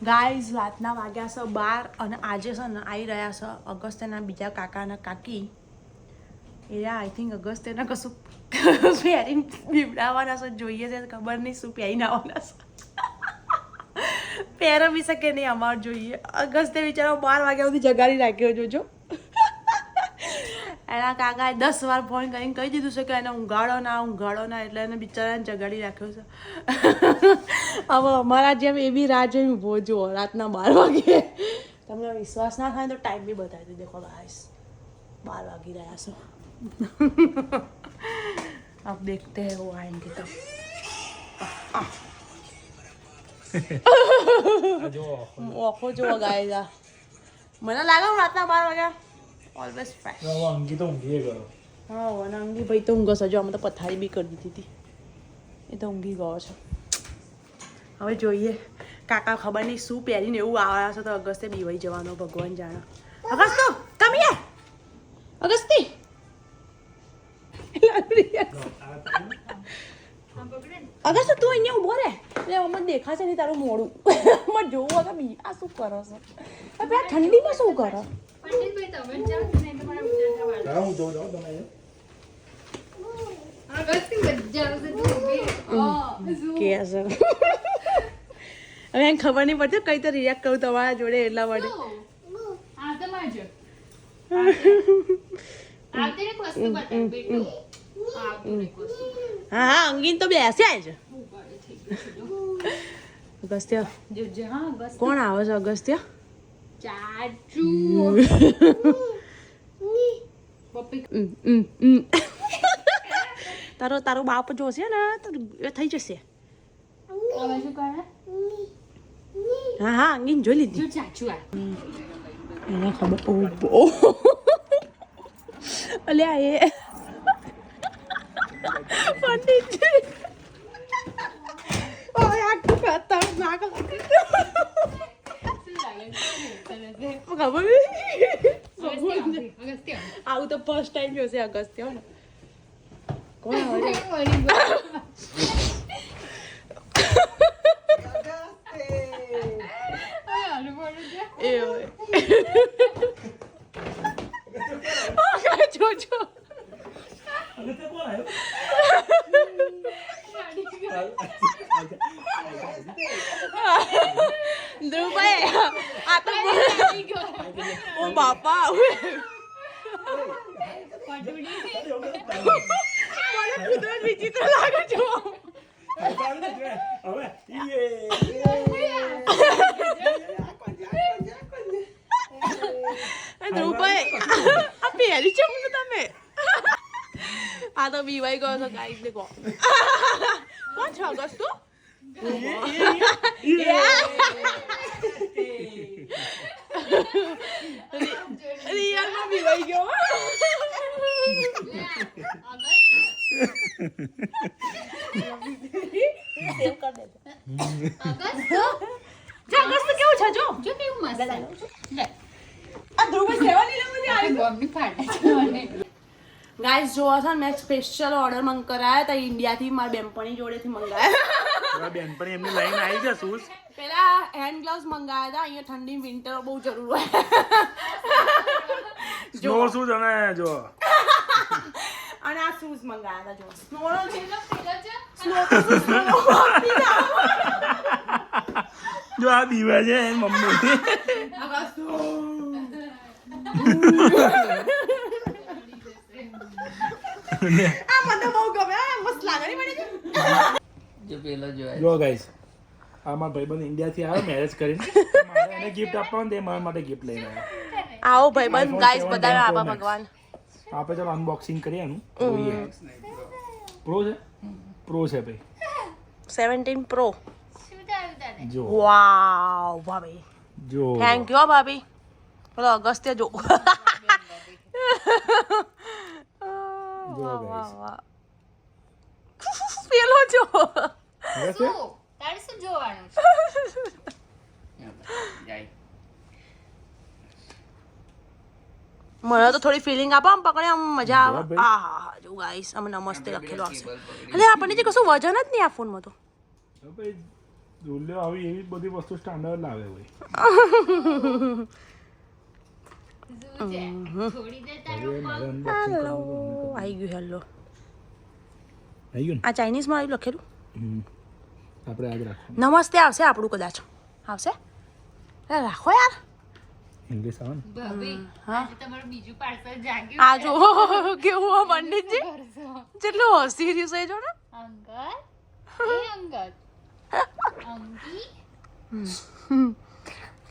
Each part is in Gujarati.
ગાઈઝ રાતના વાગ્યા છે 12 અને આજે છે ને આવી રહ્યા છે અગસ્ત્યના બીજા કાકાના કાકી એ આઈ થિંક અગસ્ત્યના કશું પહેરીને બીવડાવવાના છે જોઈએ છે ખબર નહીં શું પહેરીને આવવાના છે પહેરવી શકે નહીં અમારે જોઈએ અગસ્ત્ય બિચારો 12 વાગ્યા સુધી જગાડી રાખ્યો જોજો એના કાકાએ 10 વાર ફોન કરીને કહી દીધું છે કે એને ઊંઘાડો ના એટલે એને બિચારાને જગાડી રાખ્યો છે હવે અમારા જેમ એ બી રાહ જોઈ ઊભો જુઓ રાતના 12 વાગે તમને વિશ્વાસ ના થાય તો ટાઈમ બી બતાવી દઉં દેખો ગાઈસ 12 વાગી રહ્યા છો अब देखते हैं वो आएंगे तो ઓખો જો ગાઈસ મને લાગે હું રાતના 12 વાગ્યા ઓલવેઝ ફ્રેશ અંગી તો ઊંઘી ગયો હા અંગી ભાઈ તો ઊંઘો સજો અમે તો પથારી બી કરી દીધી હતી એ તો ઊંઘી ગયો છે હવે જોઈએ કાકા ખબર નહીં શું પહેરીને એવું આવ્યા છે તો અગસ્તે બીવાઈ જવાનો ભગવાન જાણે અગસ્તો કમ હિયર અગસ્તી અગસ્ત તું અહીંયા ઉભો રે એટલે મને દેખાશે નહીં તારું મોડું મને જોવું કે બી આ શું કરો છો પેલા ઠંડીમાં શું કરો હવે એમ ખબર નહીં પડતી કઈ તો રિએક્ટ કરું તમારા જોડે એટલા માટે હા હા અંગીન તો બેસ્યા જ અગસ્ત્ય કોણ આવે છે અગસ્ત્ય તારો બાપ જોશે ને તો એ થઈ જશે હા હા અંગીન જોઈ લીધી એને ખબર અલ્યા એ પંડિતજી ઓય આ ખતરનાક ખબર આવું તો ફર્સ્ટ ટાઈમ જોશે અગસ્ત્ય ને કોણ આવે જોજો ધ્રુવભાઈ આ તો ઓ બાપા મને કુદરત વિચિત્ર લાગે છો ધ્રુવભાઈ આ પહેરી છે મને તમે આ તો બીવાઈ ગયો છો ગાઈસ દેખો કોણ છે અગસ્ત તું રિયલમાં બીવાઈ ગયો અગસ્ત કેવું છે જો કેવું મસ્ત આ ધ્રુવ સેવાની લમની આવી બોમ્બની ફાડે ગાઈસ જો છે મેં સ્પેશિયલ ઓર્ડર કરાયા હતા ઇન્ડિયાથી મારી બેનપણી જોડેથી મંગાયા બેનપણી એમની લાઈન આવી છે શૂઝ પેલા હેન્ડ ગ્લવ્સ મંગાયા હતા અહીંયા ઠંડી વિન્ટર બહુ જરૂર હોય જો શૂઝ અને જો અને આ શૂઝ મંગાયા હતા જો જો આ દીવા છે મમ્મી આ મને બહુ ગમે મસ્ત લાગે ને મને જો પેલો જોય જો ગાઈસ આ મારા ભાઈબંધ ઇન્ડિયાથી આવ્યો મેરેજ કરીને મારે એને ગિફ્ટ આપવાનું તે મારા માટે ગિફ્ટ લઈને આવ્યો આવો ભાઈબંધ ગાઈસ બધાને આપા ભગવાન આપણે ચાલો અનબોક્સિંગ કરીએ એનું જોઈએ પ્રો છે ભાઈ 17 પ્રો જો વાવ ભાભી જો થેન્ક યુ ભાભી બોલો અગસ્ત્ય જો પેલો જો તારે શું જોવાનું મને તો થોડી ફિલિંગ આપો આમ પકડે આમ મજા આવે આ હા જો ગાઈસ અમે નમસ્તે લખેલો આવશે એટલે આપણને જે કશું વજન જ નહીં આ ફોનમાં તો દુલ્યો આવી એવી બધી વસ્તુ સ્ટાન્ડર્ડ લાવે હોય. શું છે થોડી દેર તારો હવે મારે પગ unboxing હેલો કરવું. આવી ગયું હેલો આવી ગયું આ ચાઇનીઝમાં આવ્યું લખેલું ને? આપણે આજ રાખવાનું. નમસ્તે આવશે આપણું કદાચ આવશે અરે રાખો યાર ઇંગ્લિશ આવે ને? ભાભી આજે તમારું બીજું પાર્સલ જાગ્યું આ જો કેવું આ પંડિતજી જેટલું હસી રહ્યું છે જો ને અંગત એ અંગત અંકી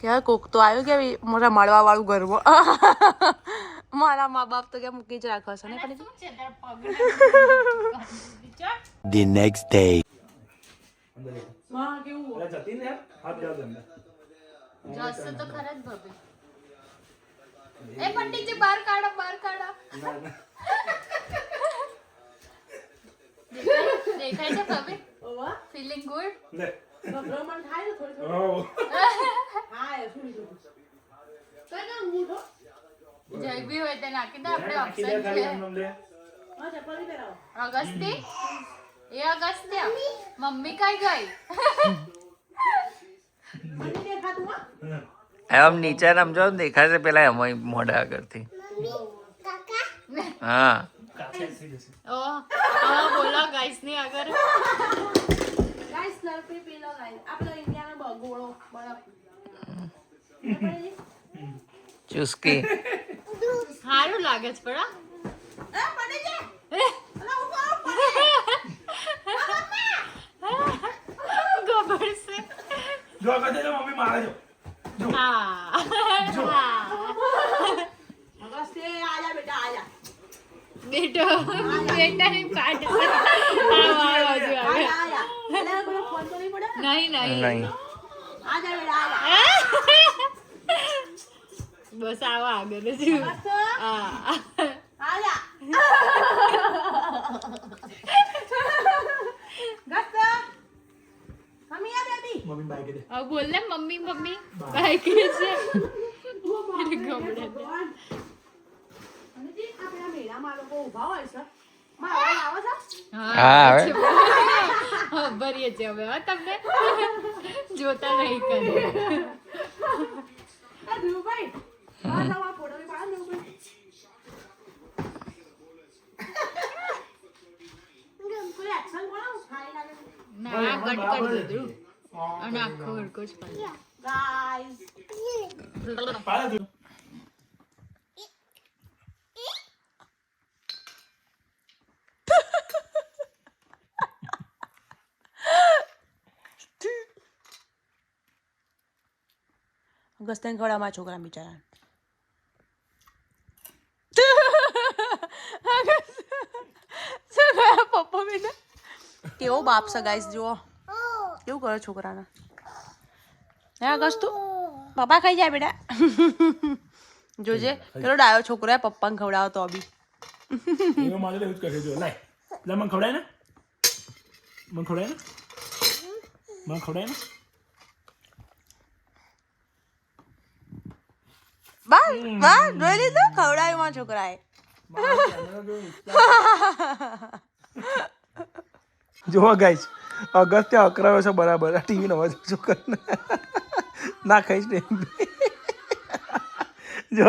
યાર કોક તો આવ્યું કે મોટા મળવા વાળું ઘરમાં મારા મા બાપ તો કે મૂકી જ રાખો છો ને અને પંડિતજી શું છે તારા પગ The next day. માં કેવું અરે જતી ને યાર, હાથ જાવ અંદર. જશે તો ખરા જ ભાભી એ પંડિતજી બહાર કાઢો દેખાય છે ભાભી ઓવા ફીલિંગ ગુડ લે. ગભરામણ થાય ને થોડી ઓ. હા એ શું લીધું કઈ ના મૂઠો જયબી હોય તે નાખી દે આપણે નાખી દે ઓપ્શન ખાલી છે આમ આમ લે. હા ચપ્પલ પહેરાવો અગસ્તી એ અગસ્ત્ય મમ્મી કઈ ગઈ મને દેખાતું હા આમ નીચે આમ જો દેખાય છે પેલા એમાં મોઢા આગળથી હા કાચે થઈ જશે. ઓ બોલો ગાઈસ ની આગળ ગાઈસ સ્લર્પી પી લો ગાઈસ આપણો ઇન્ડિયાનો બગોળો બરફ ચુસ્કી સારું લાગે છે પણ એ પડી જા અલા ઉભો ગબર છે જો આગળ જજો, મમ્મી મારે જો. હા અગસ્તે આજા બેટા આજા બેટો બેટાની પાટ આવો આજા આજા અલા કોઈ ફોન તો નહીં પડે નહીં નહીં આજા બેટા આજા બસ આવો આગળ જ હા આજા ગસ્ત મમ્મી આ બેબી મમ્મી બાઈક દે. હવે બોલ ને મમ્મી મમ્મી કાંઈ કે છે ગમડે આપણા મેળામાં લોકો ઊભા હોય છે મારા આવો છો હા હવે હા ભરીએ છે હવે હા તમને જોતા નહીં કરે આ ધ્રુવભાઈ આ નવા ફોટો ની પાડ ધ્રુવભાઈ કોઈ એક્શન કોણ ખાઈ લાગે ના કટ કરી દીધું અને આખો હરકો જ પાડ્યો ગાઈસ પાડે તું. ગસ્તન ખવડાવવા છોકરા બિચારા પપ્પા બેટા કેવો બાપ છે ગાઈસ જુઓ કેવું કરે છોકરાને હે ગસ્તુ પપ્પા ખાઈ જાય બેટા જોજે પેલો ડાયો છોકરો હે પપ્પાને ખવડાવો તો બી એનો મારે એવું જ કરે જો. લાય લે, મને ખવડાય ને, મને ખવડાય ને, મને ખવડાય ને. બસ બસ જોઈ લીધું ખવડાવ્યું મારા છોકરાએ જોવા ગાઈસ અગસ્ત્ય અકરાવે છે બરાબર ટીવી નો અવાજ ઓછો કરીને ના ખાઈશ ને જો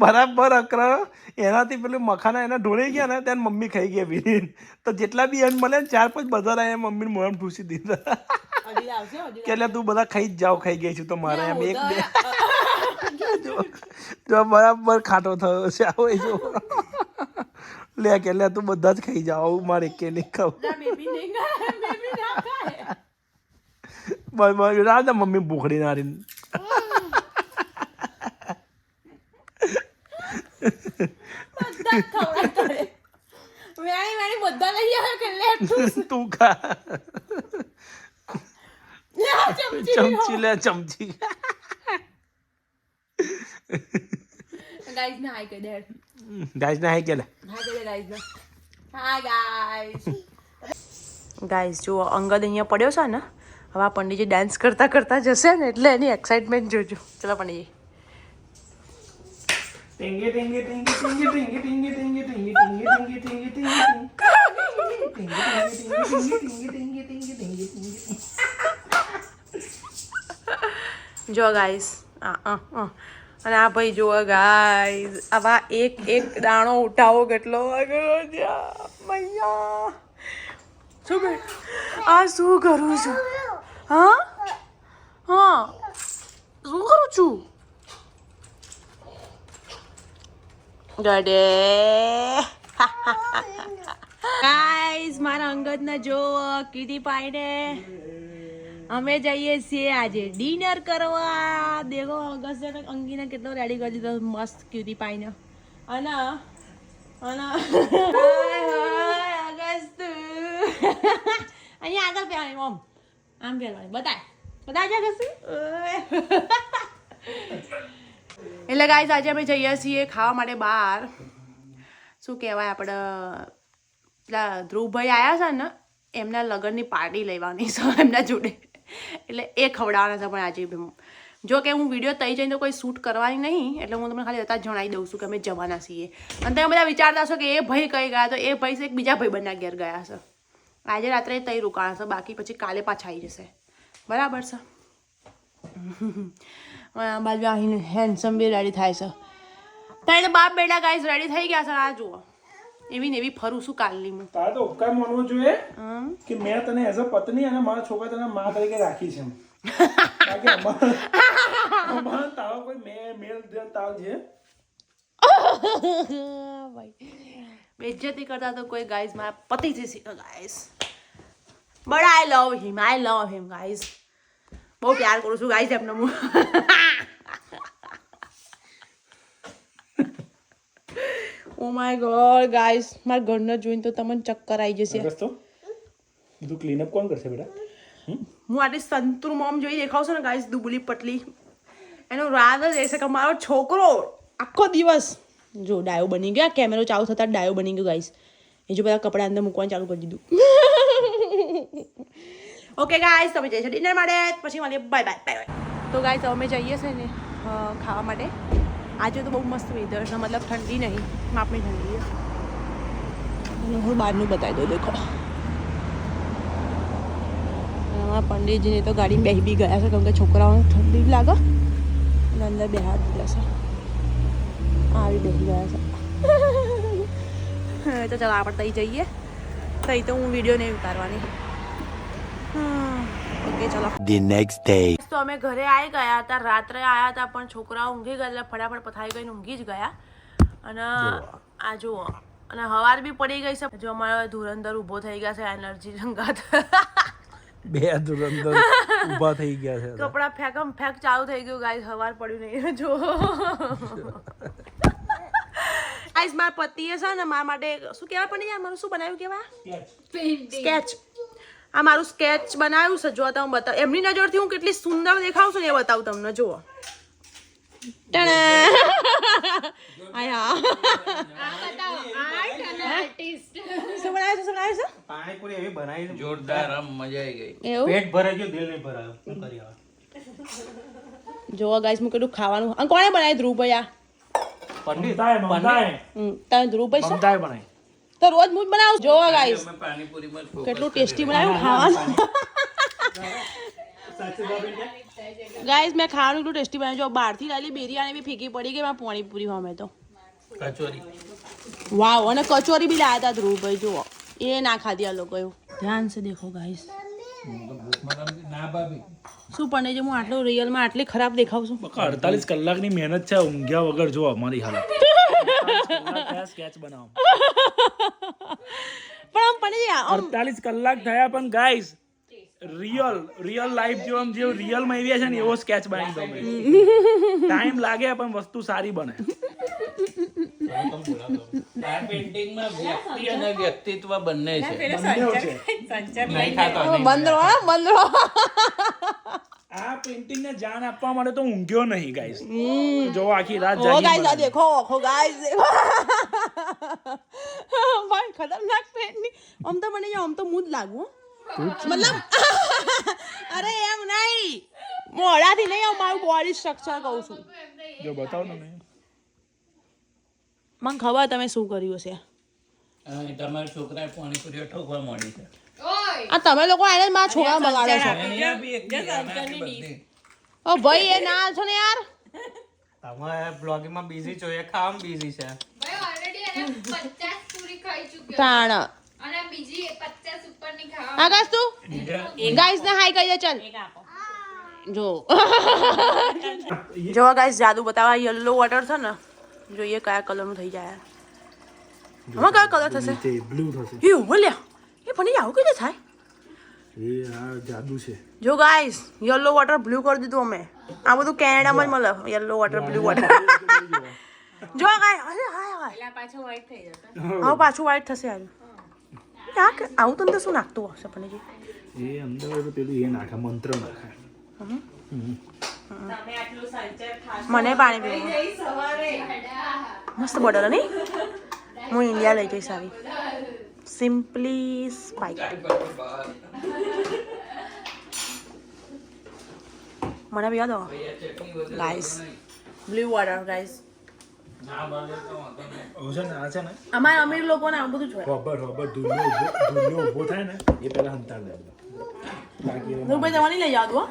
બરાબર અકરાવે એનાથી પેલું મખાના એના ઢોળી ગયા ને ત્યાં મમ્મી ખાઈ ગયા બીરીન તો જેટલા બી એમ મળે ને 4-5 બધા રહ્યા મમ્મીને મોઢામાં ઠૂસી દીધા કે એટલે તું બધા ખાઈ જ જાઓ ખાઈ ગઈ છું તો મારે એમ એક બે જો બરાબર ખાટો થયો છે આવો જો લે કે લે તું બધા જ ખાઈ જાઓ મારે કે નહીં ખાવું બસ રાત મમ્મી ભૂખડી નારી તું ખા ચમચી લે ચમચી ગાઈસ ને હાય કહી દે ગાઈસ ના હે કે લે હાય કહી દે ગાઈસ ને હાય ગાઈસ ગાઈસ જો અંગદ અહીંયા પડ્યો છે ને હવે આ પંડિતજી ડાન્સ કરતા કરતા જશે ને એટલે એની એક્સાઇટમેન્ટ જોજો ચલો પંડિતજી ટિંગી ટિંગી ટિંગી ટિંગી ટિંગી ટિંગી ટિંગી ટિંગી ટિંગી ટિંગી ટિંગી ટિંગી ટિંગી જો ગાઈસ અને આ ભાઈ જુઓ ગાઈસ આવા એક દાણો ઉઠાવો કેટલો વાગ્યો છે મૈયા શું કર આ શું કરું છું હા શું કરું છું ગડે ગાઈસ મારા અંગતને જો કીધી પાઈને અમે જઈએ છીએ આજે ડિનર કરવા દેખો અગસ્ત્ય અંગીને કેટલો રેડી કરી દીધો મસ્ત ક્યુટી પાઈને અને અગસ્ત અહીંયા આગળ પહેરવાની આમ પહેરવાની બતાય અગસ્ત એટલે ગાઈસ આજે અમે જઈએ છીએ ખાવા માટે બહાર શું કહેવાય આપણે પેલા ધ્રુવભાઈ આવ્યા છે ને એમના લગ્નની પાર્ટી લેવાની છે એમના જોડે એટલે એ ખવડાવવાના છે પણ આજે જો કે હું વિડીયો તઈ જઈને તો કોઈ શૂટ કરવાની નહીં એટલે હું તમને ખાલી અત્યારે જણાવી દઉં છું કે અમે જવાના છીએ અને તમે બધા વિચારતા છો કે એ ભાઈ કઈ ગયા તો એ ભાઈ એક બીજા ભાઈબંધના ઘેર ગયા છે આજે રાત્રે તઈ રોકાણા છે બાકી પછી કાલે પાછા આવી જશે બરાબર છે બાજુ આવીને હેન્ડસમ બી રેડી થાય છે તારે બાપ બેટા ગાઈસ રેડી થઈ ગયા છે આ જુઓ એવી ને એવી ફરું છું કાલની હું તારે તો ઉપકાર માનવો જોઈએ કે મેં તને એઝ અ પત્ની અને મારા છોકરા તને મા તરીકે રાખી છે અમારા તારો કોઈ મેલ તાવ છે ભાઈ બેઇજ્જતી કરતા તો કોઈ ગાઈસ મારા પતિથી શીખો guys but I love him guys બહુ પ્યાર કરું છું ગાઈસ એમને હું ઓ માય ગોડ ગાઈસ મારા ઘરને જોઈને તો તમને ચક્કર આવી જશે બધું ક્લીન અપ કોણ કરશે બેટા હું આટલી સંતુર મોમ જોઈ દેખાવ છું ને ગાઈસ દુબળી પટલી એનો રાત જ રહેશે કે મારો છોકરો આખો દિવસ જો ડાયો બની ગયા કેમેરો ચાલુ થતા ડાયો બની ગયો ગાઈસ એ જો બધા કપડા અંદર મૂકવાનું ચાલુ કરી દીધું ઓકે ગાઈસ તમે જઈશું ડિનર માટે પછી મળીએ બાય તો ગાઈસ અમે જઈએ છે ને ખાવા માટે આજે તો બહુ મસ્ત વેધર છે મતલબ ઠંડી નહીં માપની ઠંડી છે હું બહારનું બતાવી દઉં દેખો પંડિતજીને તો ગાડી બેસી બી ગયા છે કેમ કે છોકરાઓને ઠંડી લાગે અને અંદર બે હાથ દીધા છે આવી બેસી ગયા છે તો ચાલો આપણે તઈ જઈએ તઈ તો હું વિડીયો નહીં ઉતારવાની ઓકે ચલો The next day. તો અમે ઘરે આવી ગયા હતા રાત્રે આવ્યા હતા પણ છોકરાઓ ઊંઘી ગયા એટલે ફટાફટ પથારી ગઈને ઊંઘી જ ગયા અને આ જુઓ અને હવાર બી પડી ગઈ છે જો અમારો ધુરંધર ઊભો થઈ ગયા છે એનર્જી રંગાત બે ધુરંધર ઊભા થઈ ગયા છે કપડા ફેંકમ ફેંક ચાલુ થઈ ગયું ગાઈસ હવાર પડ્યું નહીં જો ગાઈસ મારા પતિએ છે ને મારા માટે શું કહેવાય પણ મારું શું બનાવ્યું કહેવાય સ્કેચ આ મારું સ્કેચ બનાવ્યું છે જો તમે બતાવ એમની નજરથી હું કેટલી સુંદર દેખાઉં છું ને એ બતાવું તમને જુઓ પાણીપુરી એવી બનાવી જોરદાર આમ મજા આવી ગઈ એવું પેટ ભરાઈ ગયું દિલ નહીં ભરાયું શું કરી હવે જોવા ગાઈસ હું કેટલું ખાવાનું અને કોણે બનાવી ધ્રુવભાઈ આ તમે ધ્રુવભાઈ શું બનાવી તો રોજ હું જ બનાવું જોવા ગાઈસ અમે પાણીપુરીમાં કેટલું ટેસ્ટી બનાવ્યું ખાવાનું ગાઈસ મેં ખાવાનું એટલું ટેસ્ટી બનાવ્યું જો બહારથી લાલી બિરયાની બી ફીકી પડી ગઈ માં પાણીપુરી અમે તો કચોરી વાવ અને કચોરી બી લાયા હતા ધ્રુવભાઈ જુઓ એ ના ખાધી આ લોકોએ ધ્યાન સે દેખો ગાઈસ ના ભાભી શું પણ જે હું આટલું રિયલમાં આટલી ખરાબ દેખાવ છું 48 કલાકની મહેનત છે ઊંઘ્યા વગર જો અમારી હાલત સ્કેચ બનાવો પણ પણ 48 કલાક થયા પણ ગાઈસ રિયલ લાઈફ જેમ જે રિયલ માં આવ્યા છે ને એવો સ્કેચ બનાવી દો ટાઈમ લાગે પણ વસ્તુ સારી બને આ પેઇન્ટિંગમાં વ્યક્તિ અને વ્યક્તિત્વ બંને છે બંધ રહો આ પેઇન્ટિંગ ને જાન આપવા માટે તો ઊંઘ્યો નહીં ગાઈસ જો આખી રાત ઓ ગાઈસ આ દેખો ઓખો ગાઈસ દેખો ભાઈ ખતરનાક પેન્ટિંગ આમ તો મને આમ તો હું જ લાગુ મતલબ અરે એમ નહીં મોઢાથી નહીં મારું બોડી સ્ટ્રક્ચર કહું છું જો બતાવો તમે મને ખબર તમે શું કર્યું હશે તમારા છોકરાએ પાણીપુરીઓ ઠોકવા માંડી છે આ તમે લોકો આને મારા છોકરા બગાડે છે ઓ ભાઈ એ ના છો ને યાર. તમે બ્લોગિંગ માં બિઝી છો એ ખાવામાં બિઝી છે ભાઈ ઓલરેડી એને 50 પૂરી ખાઈ ચૂક્યો તાણ અને બીજી 50 ઉપરની ખાવા આકાશ તું ગાઈસ ને હાઈ કહી દે ચાલ જો જો ગાઈસ જાદુ બતાવા યલો વોટર છે ને જોઈએ કયા કલર નું થઈ જાય આમાં કયા કલર થશે બ્લુ થશે એ બોલ્યા એ પણ આવું કઈ રીતે થાય એ આ જાદુ છે જો ગાઈસ યલો વોટર બ્લુ કરી દીધું અમે આ બધું કેનેડામાં જ મળે યલો વોટર બ્લુ વોટર જો ગાઈસ અરે હાય હાય પાછું વ્હાઈટ થઈ જશે હા પાછું વ્હાઈટ થશે આવું આવું તો અંદર શું નાખતું હશે પણ એ અંદર પેલું એ નાખે મંત્ર નાખે મને પાણી પીવું મસ્ત બોટલ નહીં હું ઇન્ડિયા લઈ જઈશ આવી સિમ્પલી સ્પાઇટ મને બી યાદ આવો ગાઈસ બ્લુ વોટર ગાઈસ અમારા અમીર લોકોને આવું બધું જોઈએ ખબર ધૂળનો ઊભો થાય ને એ પહેલા હંતાડ દે બાકી હું ભાઈ તમારી લઈ જાવ તું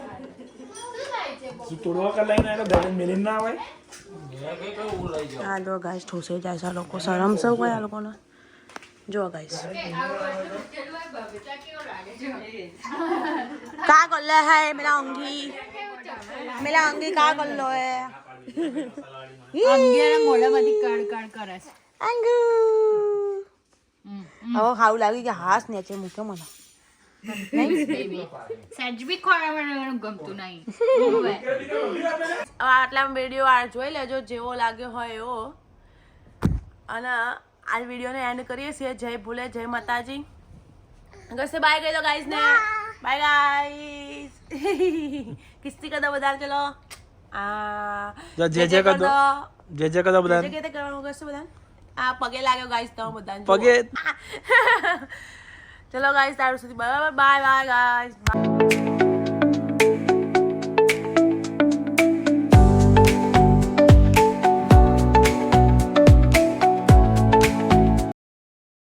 શું તોડવા કર લઈને આવ્યો ગાડી મેલીને ના આવે હા લો ગાઈસ ઠોસે જાય છે આ લોકો શરમ સૌ કયા લોકોને જો ગાઈસ का कर ले है मेरा अंगी का कर लो है અંગિયાના મોઢામાંથી કણ કરે છે અંગુ હવે ખાવું લાગી કે હાસ નેચે મૂકે મને સેજ બી ખોરાવાનું ગમતું નહીં હવે આટલા વિડીયો આ જોઈ લેજો જેવો લાગ્યો હોય એવો અને આ વિડીયોને એન્ડ કરીએ છીએ જય ભૂલે જય માતાજી कैसे बाय कह दो गाइस ने बाय गाइस किस्ती का दो बता चलो जय कर दो जय कर दो बता जय कहते करવાનું कैसे बता આ પગે લાગ્યો ગાઈસ તો બધા પગે ચલો ગાઈસ તારું સુધી બાય બાય ગાઈસ